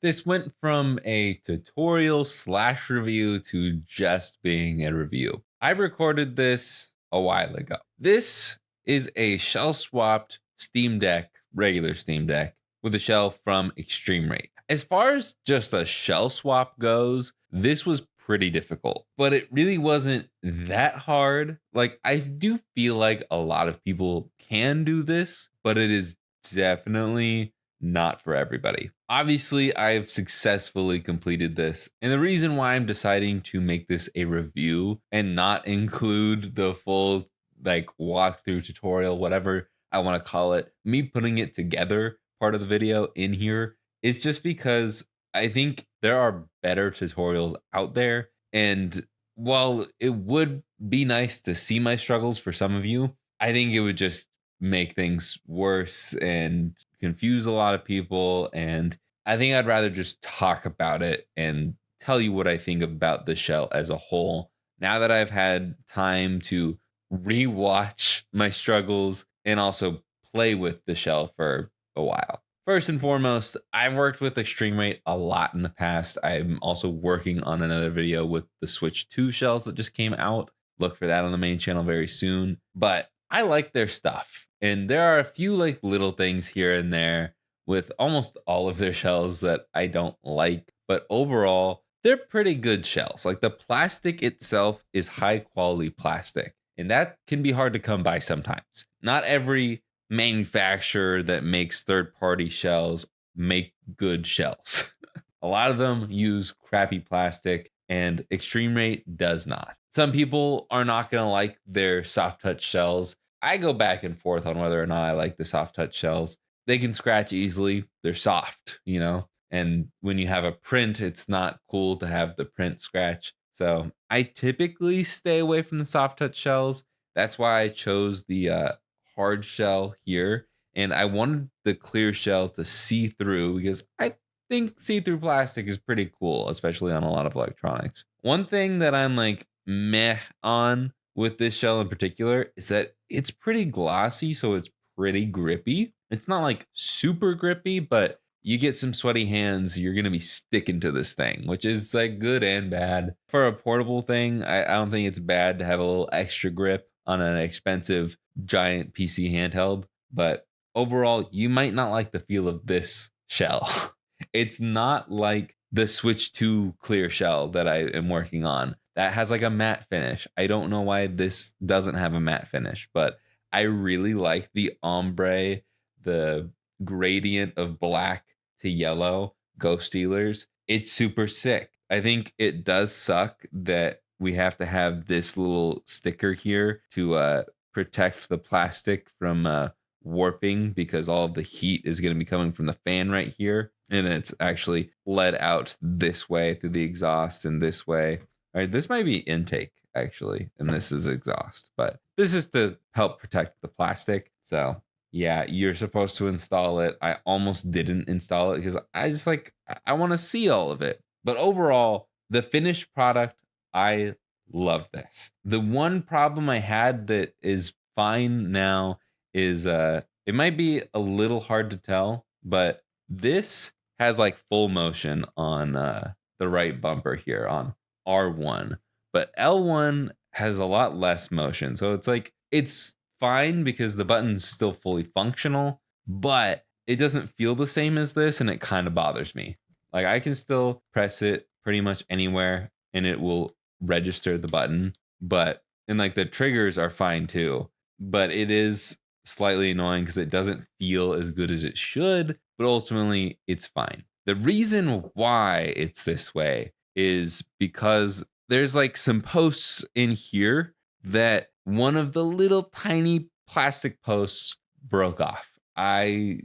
This went from a tutorial slash review to just being a review. I recorded this a while ago. This is a shell swapped Steam Deck, regular Steam Deck, with a shell from ExtremeRate. As far as just a shell swap goes, this was pretty difficult, but it really wasn't that hard. Like, I do feel like a lot of people can do this, but it is definitely not for everybody. Obviously, I've successfully completed this. And the reason why I'm deciding to make this a review and not include the full like walkthrough tutorial, whatever I want to call it, me putting it together part of the video in here is just because I think there are better tutorials out there. And while it would be nice to see my struggles for some of you, I think it would just make things worse and confuse a lot of people. And I think I'd rather just talk about it and tell you what I think about the shell as a whole. Now that I've had time to rewatch my struggles and also play with the shell for a while. First and foremost, I've worked with ExtremeRate a lot in the past. I'm also working on another video with the Switch 2 shells that just came out. Look for that on the main channel very soon. But I like their stuff. And there are a few like little things here and there with almost all of their shells that I don't like. But overall, they're pretty good shells. Like the plastic itself is high quality plastic. And that can be hard to come by sometimes. Not every manufacturer that makes third-party shells make good shells. A lot of them use crappy plastic, and ExtremeRate does not. Some people are not going to like their soft touch shells. I go back and forth on whether or not I like the soft touch shells. They can scratch easily. They're soft, you know? And when you have a print, it's not cool to have the print scratch. So I typically stay away from the soft touch shells. That's why I chose the hard shell here. And I wanted the clear shell to see through because I think see through plastic is pretty cool, especially on a lot of electronics. One thing that I'm like meh on with this shell in particular is that it's pretty glossy, so it's pretty grippy. It's not like super grippy, but you get some sweaty hands, you're gonna be sticking to this thing, which is like good and bad. For a portable thing, I don't think it's bad to have a little extra grip on an expensive giant PC handheld, but overall, you might not like the feel of this shell. It's not like the Switch 2 clear shell that I am working on. That has like a matte finish. I don't know why this doesn't have a matte finish, but I really like the ombre, the gradient of black to yellow Ghost Stealers. It's super sick. I think it does suck that we have to have this little sticker here to protect the plastic from warping because all of the heat is going to be coming from the fan right here. And it's actually led out this way through the exhaust and this way. All right, this might be intake actually, and this is exhaust, but this is to help protect the plastic. So yeah, you're supposed to install it. I almost didn't install it because I just like, I want to see all of it. But overall, the finished product, I love this. The one problem I had that is fine now is it might be a little hard to tell, but this has like full motion on the right bumper here on R1, but L1 has a lot less motion. So it's like it's fine because the button's still fully functional, but it doesn't feel the same as this and it kind of bothers me. Like I can still press it pretty much anywhere and it will register the button, but and like the triggers are fine too, but it is slightly annoying because it doesn't feel as good as it should, but ultimately it's fine. The reason why it's this way is because there's like some posts in here that one of the little tiny plastic posts broke off. I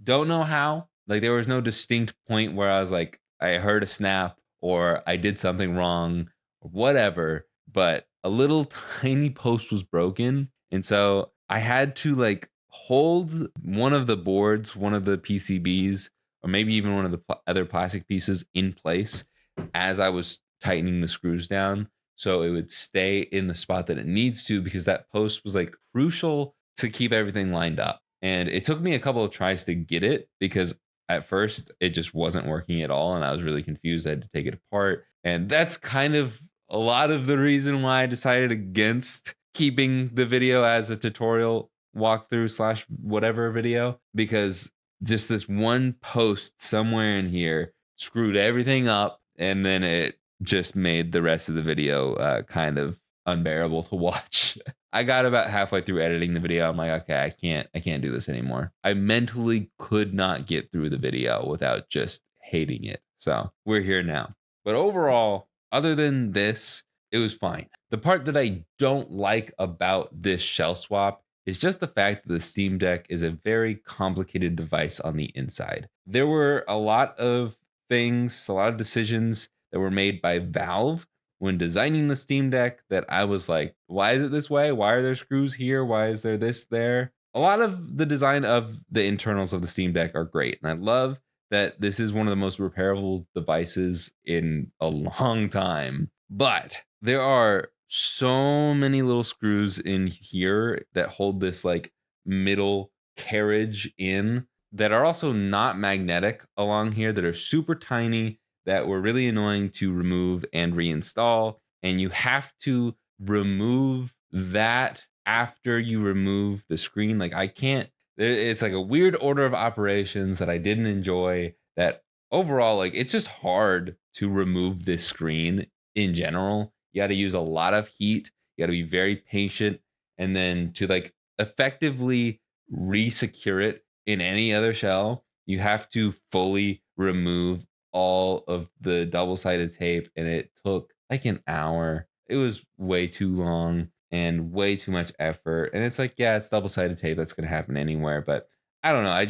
don't know how. Like there was no distinct point where I was like, I heard a snap or I did something wrong or whatever, but a little tiny post was broken. And so I had to like hold one of the boards, one of the PCBs, or maybe even one of the other plastic pieces in place as I was tightening the screws down so it would stay in the spot that it needs to because that post was like crucial to keep everything lined up. And it took me a couple of tries to get it because at first it just wasn't working at all, and I was really confused. I had to take it apart, and that's kind of a lot of the reason why I decided against keeping the video as a tutorial walkthrough slash whatever video, because just this one post somewhere in here screwed everything up, and then it just made the rest of the video kind of unbearable to watch. I got about halfway through editing the video. I'm like, okay, I can't do this anymore. I mentally could not get through the video without just hating it. So we're here now. But overall, other than this, it was fine. The part that I don't like about this shell swap is just the fact that the Steam Deck is a very complicated device on the inside. There were a lot of things, a lot of decisions that were made by Valve when designing the Steam Deck that I was like, why is it this way? Why are there screws here? Why is there this there? A lot of the design of the internals of the Steam Deck are great. And I love that this is one of the most repairable devices in a long time. But there are so many little screws in here that hold this like middle carriage in that are also not magnetic along here, that are super tiny, that were really annoying to remove and reinstall. And you have to remove that after you remove the screen. Like I can't, it's like a weird order of operations that I didn't enjoy, that overall, like it's just hard to remove this screen in general. You got to use a lot of heat. You got to be very patient. And then to like effectively re-secure it in any other shell, you have to fully remove all of the double-sided tape, and it took like an hour. It was way too long and way too much effort. And it's like, yeah, it's double-sided tape. That's going to happen anywhere. But I don't know.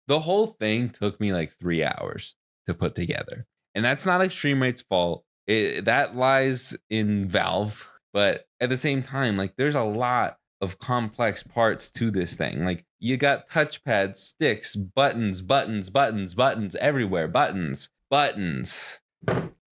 The whole thing took me like 3 hours to put together. And that's not ExtremeRate's fault. That lies in Valve. But at the same time, like there's a lot of complex parts to this thing. Like you got touchpads, sticks, buttons, buttons, buttons, buttons everywhere, buttons.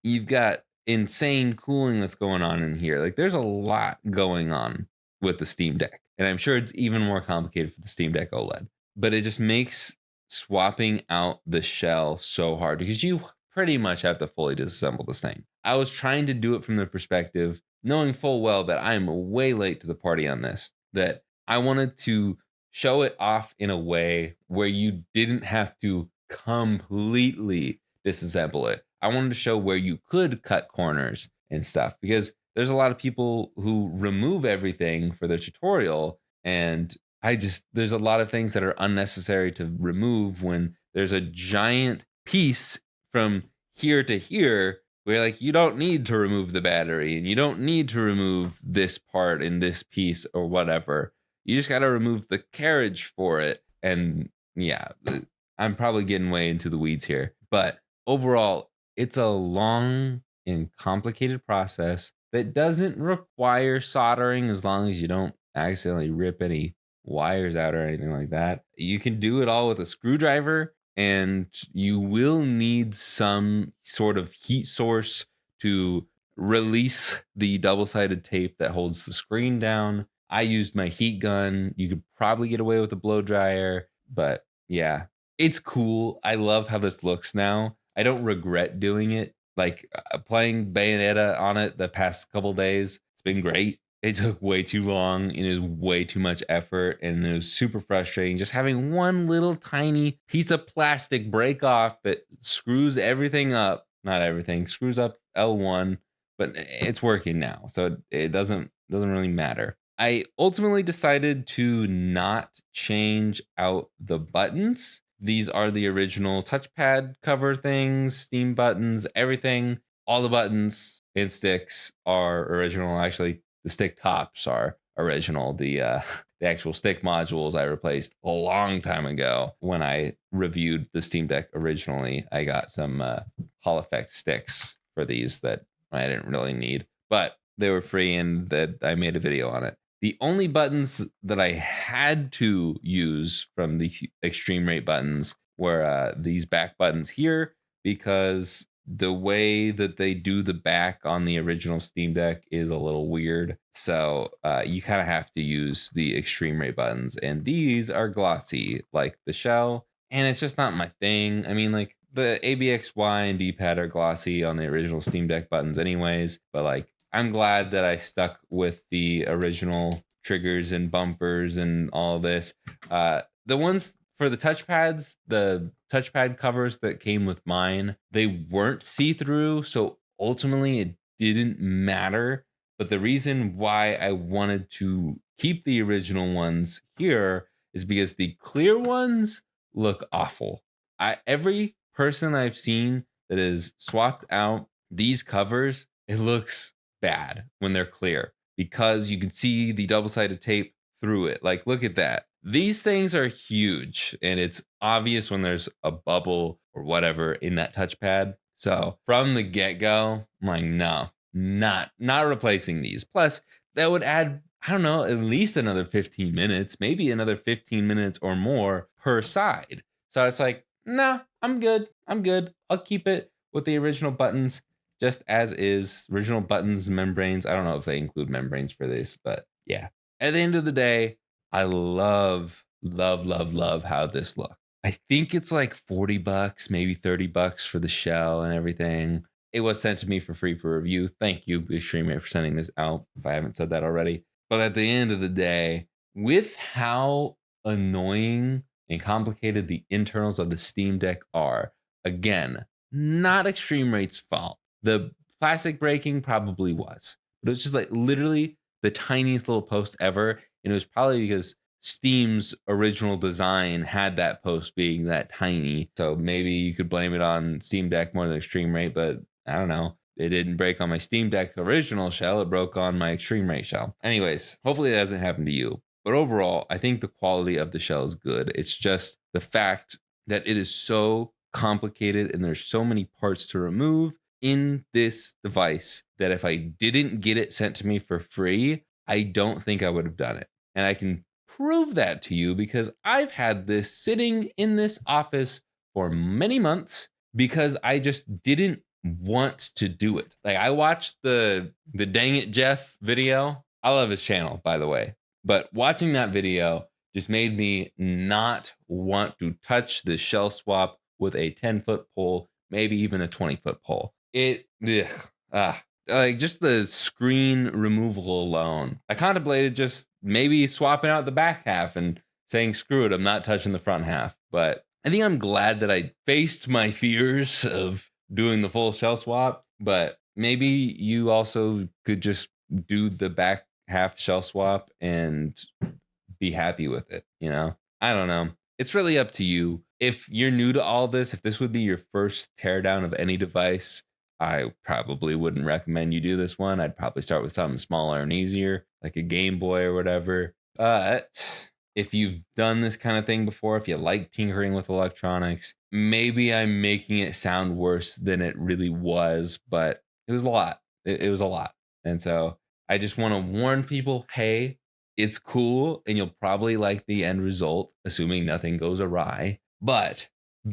You've got insane cooling that's going on in here. Like there's a lot going on with the Steam Deck. And I'm sure it's even more complicated for the Steam Deck OLED. But it just makes swapping out the shell so hard because you pretty much have to fully disassemble this thing. I was trying to do it from the perspective, knowing full well that I'm way late to the party on this, that I wanted to show it off in a way where you didn't have to completely disassemble it. I wanted to show where you could cut corners and stuff, because there's a lot of people who remove everything for their tutorial, and there's a lot of things that are unnecessary to remove when there's a giant piece from here to here where like you don't need to remove the battery and you don't need to remove this part in this piece or whatever. You just got to remove the carriage for it. And yeah, I'm probably getting way into the weeds here, but overall, it's a long and complicated process that doesn't require soldering as long as you don't accidentally rip any wires out or anything like that. You can do it all with a screwdriver, and you will need some sort of heat source to release the double-sided tape that holds the screen down. I used my heat gun. You could probably get away with a blow dryer, but yeah, it's cool. I love how this looks now. I don't regret doing it. Like playing Bayonetta on it the past couple days, it's been great. It took way too long and it was way too much effort, and it was super frustrating just having one little tiny piece of plastic break off that screws everything up. Not everything, screws up L1, but it's working now, so it doesn't really matter. I ultimately decided to not change out the buttons. These are the original touchpad cover things, Steam buttons, everything. All the buttons and sticks are original. Actually, the stick tops are original. The actual stick modules I replaced a long time ago when I reviewed the Steam Deck originally. I got some Hall Effect sticks for these that I didn't really need, but they were free and that I made a video on it. The only buttons that I had to use from the ExtremeRate buttons were these back buttons here, because the way that they do the back on the original Steam Deck is a little weird. So you kind of have to use the ExtremeRate buttons. And these are glossy like the shell, and it's just not my thing. I mean, like the ABXY and D-pad are glossy on the original Steam Deck buttons, anyways. But like, I'm glad that I stuck with the original triggers and bumpers and all this. The ones for the touchpads, the touchpad covers that came with mine, they weren't see-through, so ultimately it didn't matter. But the reason why I wanted to keep the original ones here is because the clear ones look awful. Every person I've seen that has swapped out these covers, it looks bad when they're clear because you can see the double-sided tape through it. Like, look at that. These things are huge, and it's obvious when there's a bubble or whatever in that touchpad. So from the get-go, I'm like, no, not replacing these. Plus, that would add, I don't know, at least another 15 minutes, maybe another 15 minutes or more per side. So it's like, no, I'm good. I'm good. I'll keep it with the original buttons just as is. Original buttons, membranes. I don't know if they include membranes for this, but yeah. At the end of the day, I love how this looks. I think it's like 40 bucks, maybe 30 bucks for the shell and everything. It was sent to me for free for review. Thank you, ExtremeRate, for sending this out, if I haven't said that already. But at the end of the day, with how annoying and complicated the internals of the Steam Deck are, again, not ExtremeRate's fault. The plastic breaking probably was, but it was just like literally the tiniest little post ever. And it was probably because Steam's original design had that post being that tiny. So maybe you could blame it on Steam Deck more than ExtremeRate, but I don't know. It didn't break on my Steam Deck original shell. It broke on my ExtremeRate shell. Anyways, hopefully it doesn't happen to you. But overall, I think the quality of the shell is good. It's just the fact that it is so complicated and there's so many parts to remove in this device that if I didn't get it sent to me for free, I don't think I would have done it. And I can prove that to you because I've had this sitting in this office for many months because I just didn't want to do it. Like, I watched the Dang It Jeff video. I love his channel, by the way. But watching that video just made me not want to touch the shell swap with a 10-foot pole, maybe even a 20-foot pole. Like just the screen removal alone. I contemplated just maybe swapping out the back half and saying, screw it, I'm not touching the front half. But I think I'm glad that I faced my fears of doing the full shell swap. But maybe you also could just do the back half shell swap and be happy with it, you know? I don't know. It's really up to you. If you're new to all this, if this would be your first teardown of any device, I probably wouldn't recommend you do this one. I'd probably start with something smaller and easier, like a Game Boy or whatever. But if you've done this kind of thing before, if you like tinkering with electronics, maybe I'm making it sound worse than it really was, but it was a lot. It was a lot. And so I just want to warn people, hey, it's cool and you'll probably like the end result, assuming nothing goes awry. But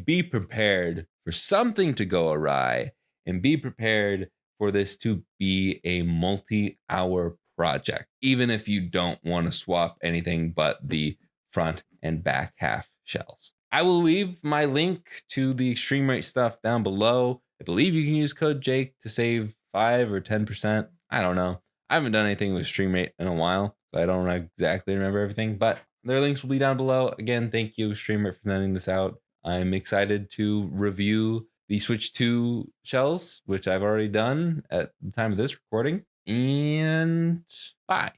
be prepared for something to go awry and be prepared for this to be a multi-hour project, even if you don't want to swap anything but the front and back half shells. I will leave my link to the ExtremeRate stuff down below. I believe you can use code Jake to save 5 or 10%. I don't know. I haven't done anything with ExtremeRate in a while, so I don't exactly remember everything, but their links will be down below. Again, thank you, ExtremeRate, for sending this out. I'm excited to review the Switch 2 shells, which I've already done at the time of this recording. And bye.